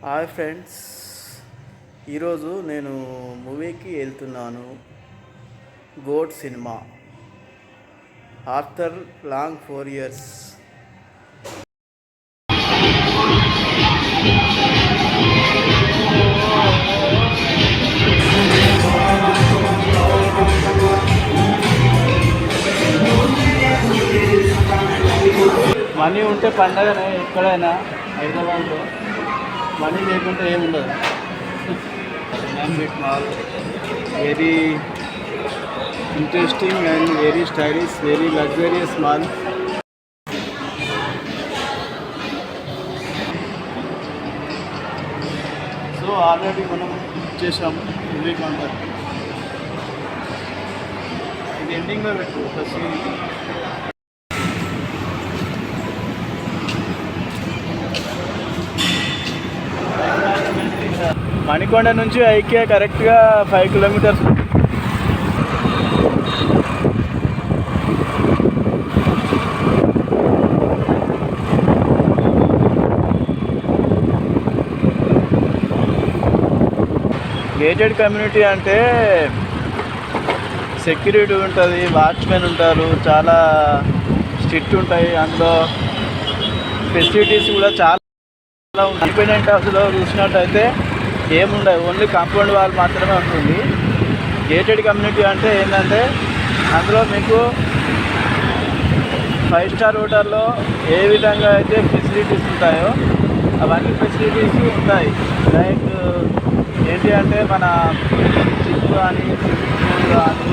Hi friends, ఈరోజు నేను మూవీకి వెళ్తున్నాను. GOAT cinema after long 4 years. Money ఉంటే పండగనే ఎక్కడైనా హైదరాబాద్లో, మనీ లేకుంటే ఏముండదు. Mall very interesting and very stylish, very luxurious mall. So already మనం ఇచ్చేసాము మూవీ కౌంటర్. ఇది ఎండింగ్లో పెట్టు ఫస్ట్. మణికొండ నుంచి ఐకే కరెక్ట్గా 5 kilometers. గేటెడ్ కమ్యూనిటీ అంటే సెక్యూరిటీ ఉంటుంది, వాచ్మెన్ ఉంటారు, చాలా స్ట్రిక్ట్ ఉంటాయి. అందులో ఫెసిలిటీస్ కూడా చాలా ఇండిపెండెంట్ హౌస్లో చూసినట్టయితే ఏముండదు, ఓన్లీ కాంపౌండ్ వాల్ మాత్రమే ఉంటుంది. గేటెడ్ కమ్యూనిటీ అంటే ఏంటంటే అందులో మీకు 5 star హోటల్లో ఏ విధంగా అయితే ఫెసిలిటీస్ ఉంటాయో అవన్నీ ఫెసిలిటీస్ ఉంటాయి. లైక్ ఏంటి అంటే మన జిమ్ కానీ, స్విమ్మింగ్ పూల్ కానీ,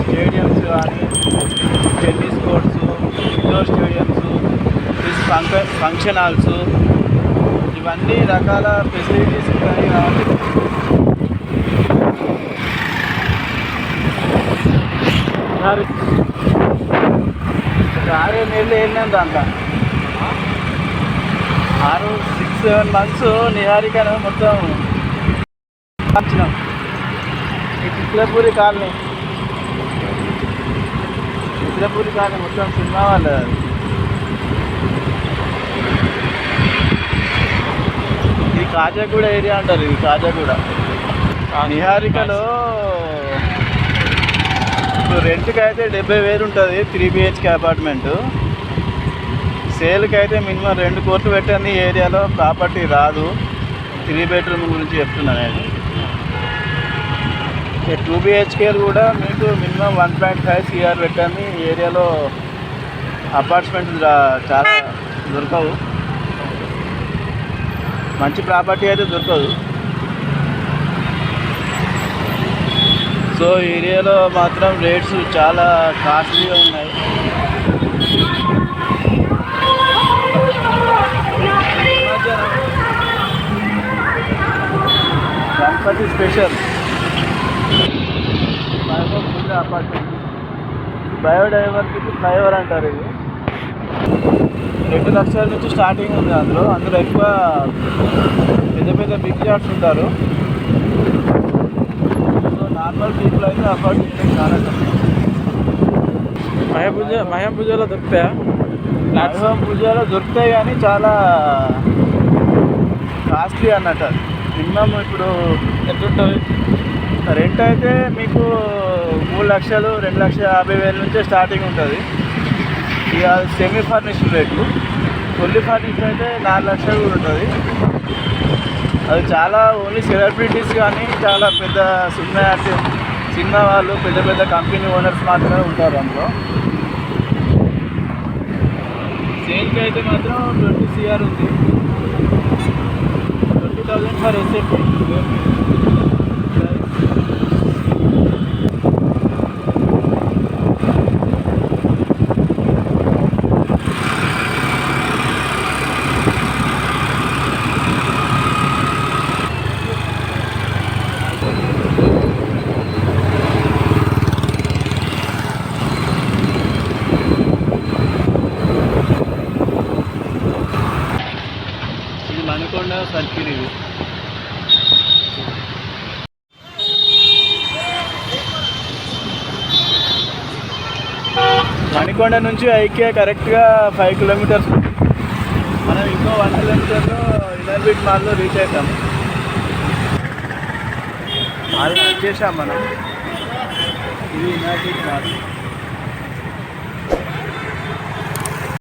స్టేడియమ్స్ కానీ, tennis courts, indoor stadiums, function halls, ఇవన్నీ రకాల ఫెసిలిటీస్ ఉంటాయి. కాబట్టి ఒక 6-7 నెలలు వెళ్ళినాం దాంట్లో. 6-7 months నిహారికను మొత్తం వచ్చినాం. ఈ చిత్రపూరి కాలనీ మొత్తం సినిమా వాళ్ళు. ఇది కాజాగూడ ఏరియా అంటారు. ఇది కాజాగూడ. నిహారికలో ఇప్పుడు రెంట్కి అయితే 70,000 ఉంటుంది 3 BHK అపార్ట్మెంటు. సేల్కి అయితే మినిమం 2 కోట్లు పెట్టండి. ఏరియాలో ప్రాపర్టీ రాదు. 3 bedroom గురించి చెప్తున్నా నేను. 2 BHK కూడా మీకు మినిమం 1.5 CR పెట్టండి. ఏరియాలో అపార్ట్మెంట్ చాలా దొరకవు, మంచి ప్రాపర్టీ అయితే దొరకదు. సో ఏరియాలో మాత్రం రేట్స్ చాలా కాస్ట్లీగా ఉన్నాయి. Ganapati special apartment. Biodiversity flyover అంటారు. ఇది 2 లక్షల నుంచి స్టార్టింగ్ ఉంది. అందులో ఎక్కువ పెద్ద బిగ్ యార్డ్స్ ఉంటారు. సో నార్మల్ పీపుల్ అయితే అఫోర్డ్ చేయడం చాలా కష్టం. మహం పూజలో దొరుకుతాయా? పూజలో దొరుకుతాయి కానీ చాలా కాస్ట్లీ అన్నట్టు. మినిమం ఇప్పుడు ఎంత ఉంటుంది రెంట్ అయితే మీకు 3 లక్షలు, 2,50,000 నుంచే స్టార్టింగ్ ఉంటుంది. ఇక సెమీ ఫర్నిష్డ్ రేట్లు. ఫుల్లీ ఫర్నిష్డ్ అయితే 4 లక్షలు కూడా ఉంటుంది. అది చాలా ఓన్లీ సెలబ్రిటీస్ కానీ, చాలా పెద్ద సినిమా వాళ్ళు, పెద్ద కంపెనీ ఓనర్స్ మాత్రమే ఉంటారు అందులో. సేల్కి అయితే మాత్రం 20 CR ఉంది. 20,000 ఫర్ ఎస్ఎఫ్. మణికొండ సర్కిల్. ఇది మణికొండ నుంచి ఐకే కరెక్ట్గా 5 kilometers. మనం ఇంకో 1 కిలోమీటర్లో ఇన్నర్బీట్ మాల్లో రీచ్ అవుతాం. అది వచ్చేసాం మనం. ఇది ఇన్నర్బీట్ మాల్.